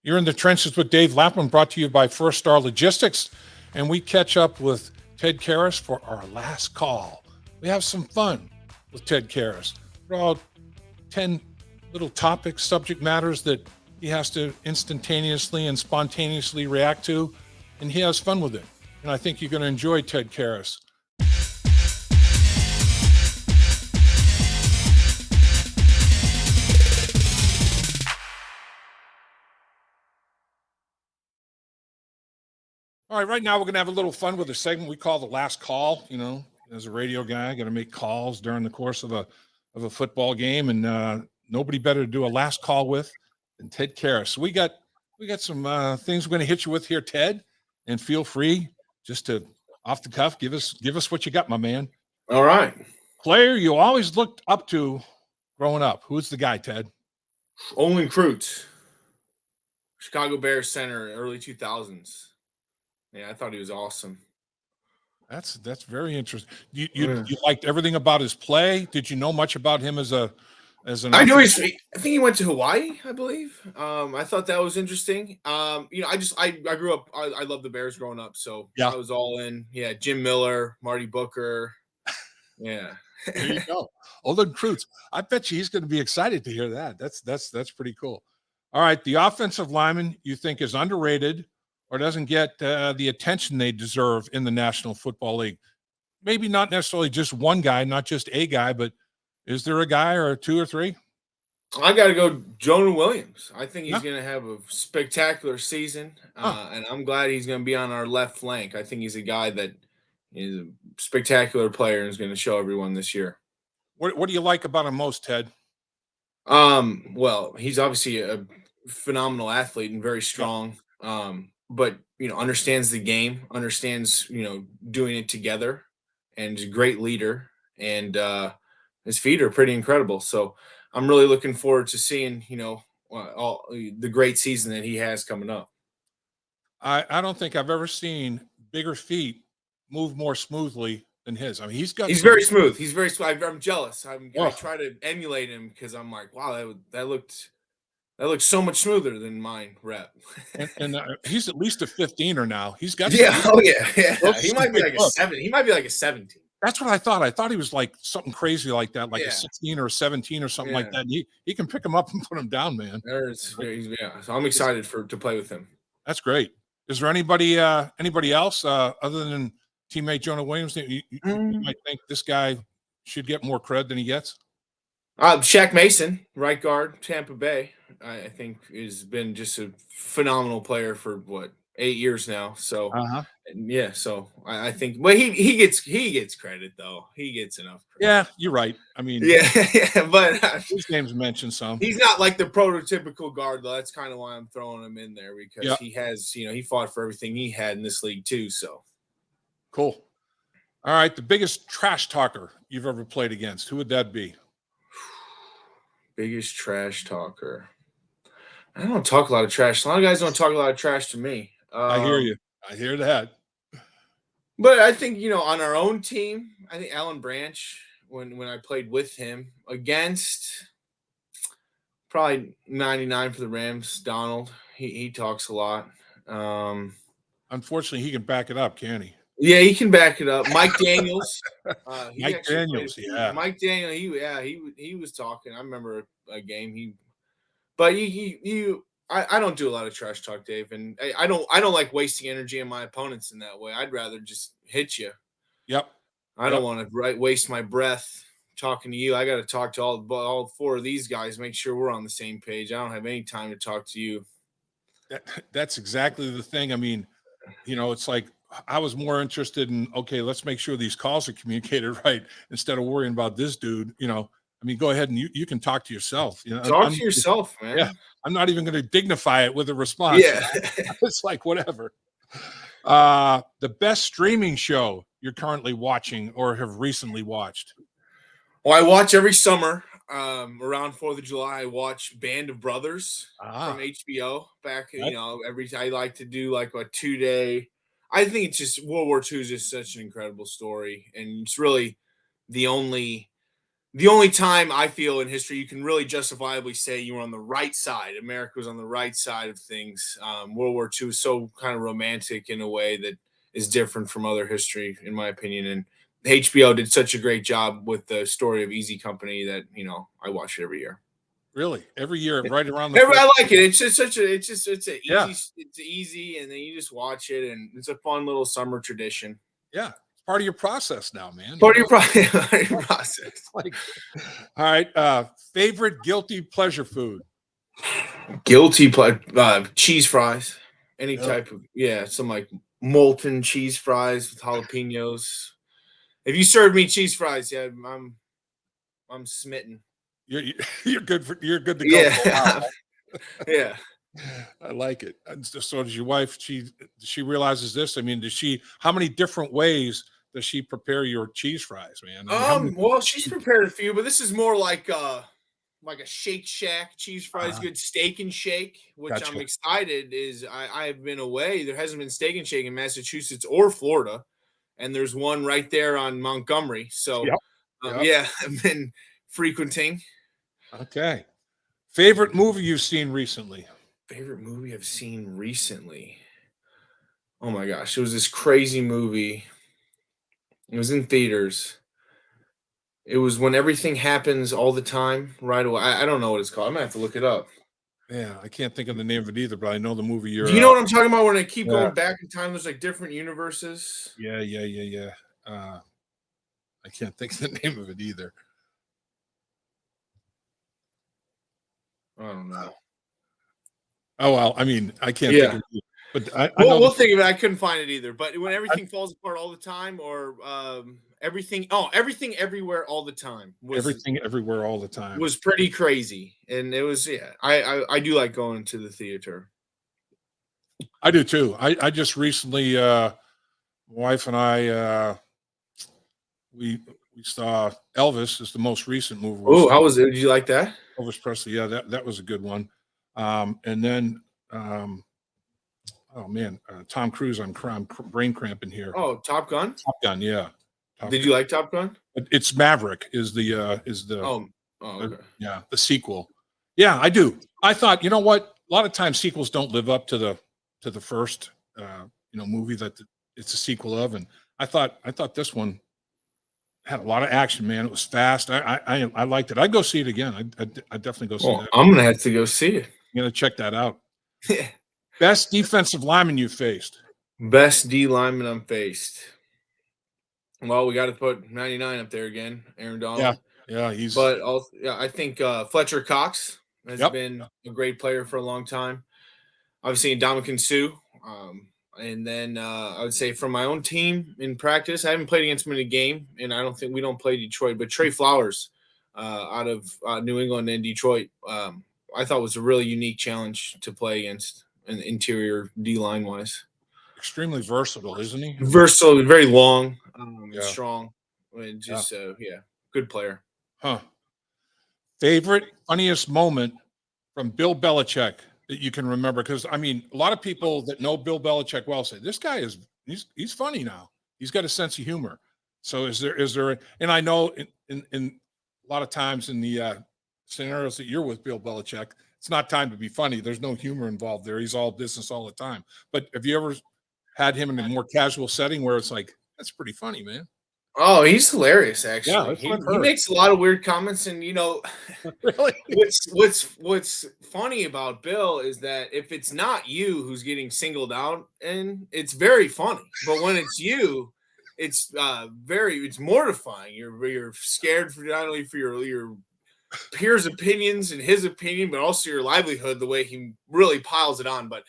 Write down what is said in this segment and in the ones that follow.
You're in the trenches with Dave Lapham, brought to you by First Star Logistics. And we catch up with Ted Karras for our last call. We have some fun with Ted Karras. We're 10 little topics, subject matters that he has to instantaneously and spontaneously react to, and he has fun with it. And I think you're going to enjoy Ted Karras. All right now we're going to have a little fun with a segment we call the last call. You know, as a radio guy, I got to make calls during the course of a football game, and nobody better to do a last call with than Ted Karras. So we got some things we're going to hit you with here, Ted, and feel free just to off the cuff give us what you got, my man. All right. Player you always looked up to growing up. Who's the guy, Ted? Olin Kreutz, Chicago Bears center, early 2000s. Yeah, I thought he was awesome. That's very interesting. You liked everything about his play. Did you know much about him as an? I knew I think he went to Hawaii, I believe. I thought that was interesting. I grew up. I loved the Bears growing up, so yeah. I was all in. Yeah, Jim Miller, Marty Booker. Yeah, there you go. Olin Kreutz. I bet you he's going to be excited to hear that. That's pretty cool. All right, the offensive lineman you think is underrated or doesn't get the attention they deserve in the National Football League? Maybe not necessarily just one guy, not just a guy, but is there a guy or two or three? I got to go Jonah Williams. I think he's going to have a spectacular season, and I'm glad he's going to be on our left flank. I think he's a guy that is a spectacular player and is going to show everyone this year. What do you like about him most, Ted? Well, he's obviously a phenomenal athlete and very strong. But understands the game, understands doing it together, and is a great leader. And his feet are pretty incredible. So I'm really looking forward to seeing all the great season that he has coming up. I don't think I've ever seen bigger feet move more smoothly than his. I mean, he's very smooth. He's very smooth. I'm jealous. I try to emulate him because I'm like, wow, that looked so much smoother than mine rep. and he's at least a 15er now. He's got yeah. He might be like a 7. He might be like a 17. That's what I thought. I thought he was like something crazy like that, like a 16 or a 17 or something like that. And he can pick him up and put him down, man. So I'm excited to play with him. That's great. Is there anybody else other than teammate Jonah Williams that you might think this guy should get more cred than he gets? Shaq Mason, right guard, Tampa Bay, I think has been just a phenomenal player for 8 years now. So yeah, so I think, well, he gets credit though. He gets enough credit. Yeah, you're right. I mean, yeah, but his name's mentioned some. He's not like the prototypical guard though. That's kind of why I'm throwing him in there because he has, he fought for everything he had in this league too. So cool. All right, the biggest trash talker you've ever played against, who would that be? Biggest trash talker. I don't talk a lot of trash. A lot of guys don't talk a lot of trash to me. I hear you. I hear that. But I think, on our own team, I think Alan Branch, when I played with him against probably 99 for the Rams, Donald, he talks a lot. Unfortunately, he can back it up, can't he? Yeah, he can back it up. Mike Daniels. Mike Daniels, yeah. Mike Daniels, he was talking. I remember a game. I don't do a lot of trash talk, Dave, and I don't like wasting energy on my opponents in that way. I'd rather just hit you. Yep. I don't want to waste my breath talking to you. I got to talk to all 4 of these guys, make sure we're on the same page. I don't have any time to talk to you. That's exactly the thing. I mean, it's like I was more interested in, okay, let's make sure these calls are communicated right instead of worrying about this dude. I mean, go ahead and you can talk to yourself. Talk to yourself, man. Yeah, I'm not even going to dignify it with a response. Yeah, it's like whatever. The best streaming show you're currently watching or have recently watched? Well, I watch every summer around 4th of July. I watch Band of Brothers from HBO. I like to do like a 2-day. I think it's just World War II is just such an incredible story, and it's really the only the only time I feel in history you can really justifiably say you were on the right side. America was on the right side of things. World War II is so kind of romantic in a way that is different from other history, in my opinion. And HBO did such a great job with the story of Easy Company that I watch it every year. Really, every year, right around the I 4th. like it. It's just such a Yeah, it's easy, and then you just watch it, and it's a fun little summer tradition. yeah. It's part of your process now, man. Part of your part of your process. Like, all right. Favorite guilty pleasure food? Cheese fries. Any Really? type of some like molten cheese fries with jalapenos. If you serve me cheese fries, yeah, I'm smitten. You're good to go Yeah, for a while. yeah. I like it. And so does your wife? She realizes this. I mean, does she? How many different ways does she prepare your cheese fries, man? I mean, how many? Well, she's prepared a few, but this is more like a Shake Shack cheese fries, Uh, good steak and shake, which I'm gotcha. excited is I've been away. There hasn't been steak and shake in Massachusetts or Florida, and there's one right there on Montgomery. So Yep. Yep. yeah, I've been frequenting. Okay. Favorite movie you've seen recently? Favorite movie I've seen recently. Oh my gosh, it was this crazy movie. It was in theaters. It was When Everything Happens All the Time Right Away. I don't know what it's called. I'm gonna have to look it up. Yeah, I can't think of the name of it either, but I know the movie Do you're. you know what I'm talking about when I keep Yeah, going back in time? There's like different universes. yeah. I can't think of the name of it either. I don't know. Oh well, I mean, I can't think Yeah. of it, but I We'll know we'll think of it. I couldn't find it either. But When I, Everything Falls Apart All the Time, or Everything Everywhere All the Time everything, everywhere, all the time. was pretty crazy. And it was, yeah. I do like going to the theater. I do too. I just recently, my wife and I, we we saw Elvis is the most recent movie we Oh, saw. how was it? Did you like that? Elvis Presley, yeah, that was a good one. And then, um, oh man, Tom Cruise on brain cramp in here. Oh, Top Gun? Top Gun, yeah, Top Did Gun. you like Top Gun? It's Maverick is the Oh, oh, okay. yeah, the sequel. Yeah, I do. I thought, you know what? A lot of times sequels don't live up to the first movie that it's a sequel of, and I thought this one had a lot of action, man. It was fast. I liked it. I'd go see it again. I'd definitely go see Well, that. I'm gonna have to go see it. I'm gonna check that out. Best defensive lineman you faced. Best D lineman I'm faced. Well, we got to put 99 up there again, Aaron Yeah, Donald. yeah, he's But also, yeah, I think Fletcher Cox has yep. been a great player for a long time. Obviously, Ndamukong Suh. And then I would say from my own team in practice, I haven't played against him in a game, and I don't think we don't play Detroit. But Trey Flowers, out of New England and Detroit, I thought was a really unique challenge to play against, an interior D line wise. Extremely versatile, isn't he? I mean, Versatile, very long, and yeah, strong, and yeah. just yeah, good player. Huh. Favorite funniest moment from Bill Belichick that you can remember? Because I mean, a lot of people that know Bill Belichick well say this guy is he's funny now. He's got a sense of humor. So is there? And I know in a lot of times in the scenarios that you're with Bill Belichick, it's not time to be funny. There's no humor involved there. He's all business all the time. But have you ever had him in a more casual setting where it's like that's pretty funny, man? Oh, he's hilarious. Yeah, Actually, that's what I've he heard. makes a lot of weird comments, and Really? what's funny about Bill is that if it's not you who's getting singled out, and it's very funny, but when it's you, it's mortifying. You're scared for not only for your peers' opinions and his opinion, but also your livelihood. The way he really piles it on, but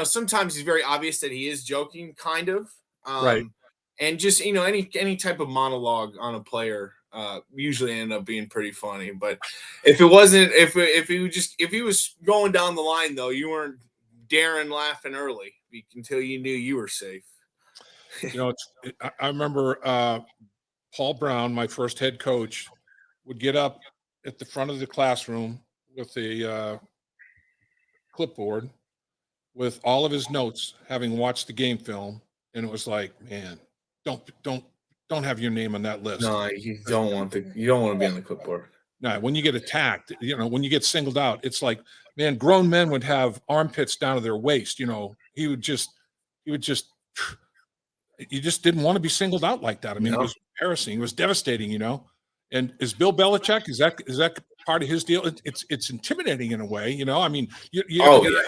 sometimes he's very obvious that he is joking, kind of. Right. And just any type of monologue on a player usually end up being pretty funny. But if it wasn't, if he was going down the line though, you weren't daring laughing early until you knew you were safe. I remember Paul Brown, my first head coach, would get up at the front of the classroom with a clipboard with all of his notes, having watched the game film, and it was like, man, don't don't have your name on that list. No, you don't want to be on the clipboard. No, when you get attacked, when you get singled out, it's like, man, grown men would have armpits down to their waist. He just you just didn't want to be singled out like that. I mean, It No. was embarrassing. It was devastating. And is Bill Belichick, is that part of his deal? It's intimidating in a way. I mean, Oh, yeah.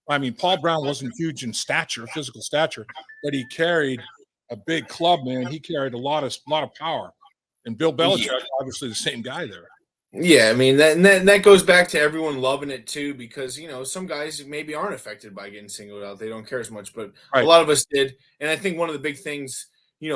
I mean, Paul Brown wasn't huge in stature, physical stature, but he carried a big club, man. He carried a lot of power. And Bill Belichick, obviously the same guy there. Yeah, I mean that goes back to everyone loving it too, because some guys maybe aren't affected by getting singled out; they don't care as much, but Right. a lot of us did. And I think one of the big things,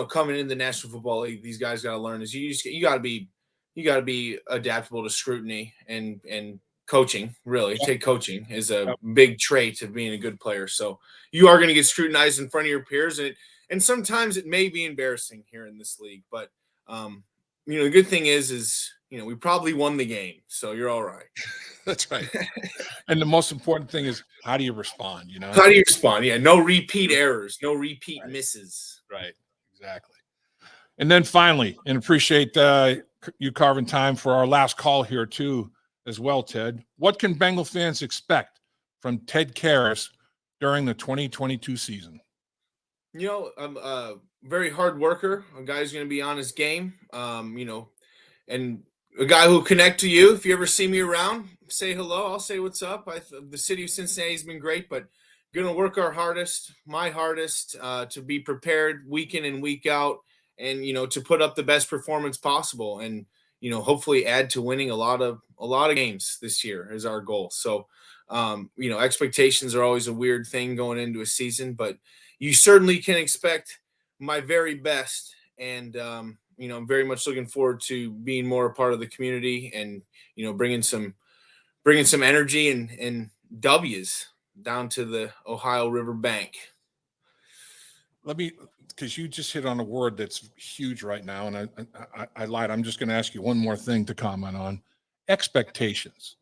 coming into the National Football League, these guys got to learn is you got to be adaptable to scrutiny and coaching. Really, Yep. take coaching is a Yep. big trait of being a good player. So you are going to get scrutinized in front of your peers, and sometimes it may be embarrassing here in this league, but the good thing is we probably won the game, so you're all right. That's right. And the most important thing is, how do you respond? How do you respond? Yeah, no repeat errors, no repeat misses. Right. Exactly. And then finally, and appreciate you carving time for our last call here too, as well, Ted. What can Bengal fans expect from Ted Karras during the 2022 season? I'm a very hard worker. A guy who's going to be on his game. And a guy who'll connect to you. If you ever see me around, say hello. I'll say what's up. The city of Cincinnati has been great, but going to work my hardest, to be prepared week in and week out, and to put up the best performance possible, and hopefully add to winning a lot of games this year is our goal. So, expectations are always a weird thing going into a season, but you certainly can expect my very best, and I'm very much looking forward to being more a part of the community, and bringing some energy and W's down to the Ohio River bank. Because you just hit on a word that's huge right now, and I lied. I'm just going to ask you one more thing to comment on: expectations.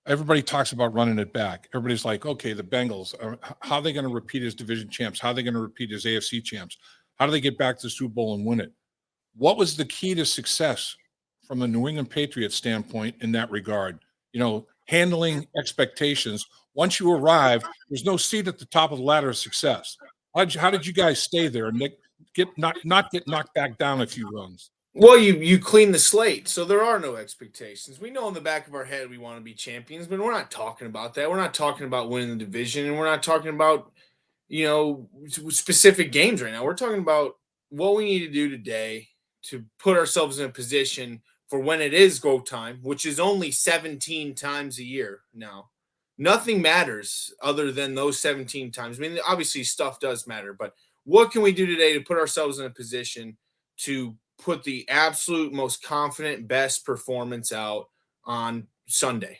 Everybody talks about running it back. Everybody's like, okay, the Bengals, how are they going to repeat as division champs? How are they going to repeat as AFC champs? How do they get back to the Super Bowl and win it? What was the key to success from the New England Patriots standpoint in that regard? Handling expectations. Once you arrive, there's no seat at the top of the ladder of success. How did you guys stay there and not get knocked back down a few runs? Well, you clean the slate, so there are no expectations. We know in the back of our head we want to be champions, but we're not talking about that. We're not talking about winning the division, and we're not talking about specific games right now. We're talking about what we need to do today to put ourselves in a position for when it is go time, which is only 17 times a year now. Nothing matters other than those 17 times. I mean, obviously stuff does matter, but what can we do today to put ourselves in a position to put the absolute most confident, best performance out on Sunday?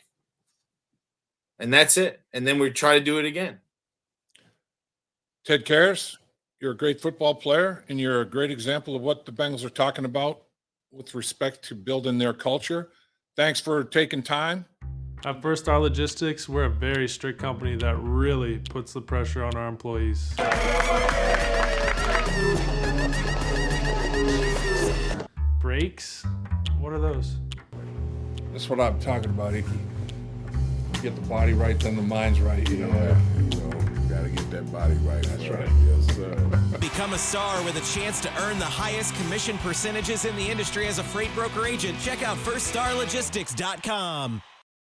And that's it. And then we try to do it again. Ted Karras, you're a great football player, and you're a great example of what the Bengals are talking about with respect to building their culture. Thanks for taking time. At First Star Logistics, we're a very strict company that really puts the pressure on our employees. Breaks? What are those? That's what I'm talking about, Icky. Get the body right, then the mind's right. Gotta get that body right. That's right. Yes, sir. Become a star with a chance to earn the highest commission percentages in the industry as a freight broker agent. Check out firststarlogistics.com.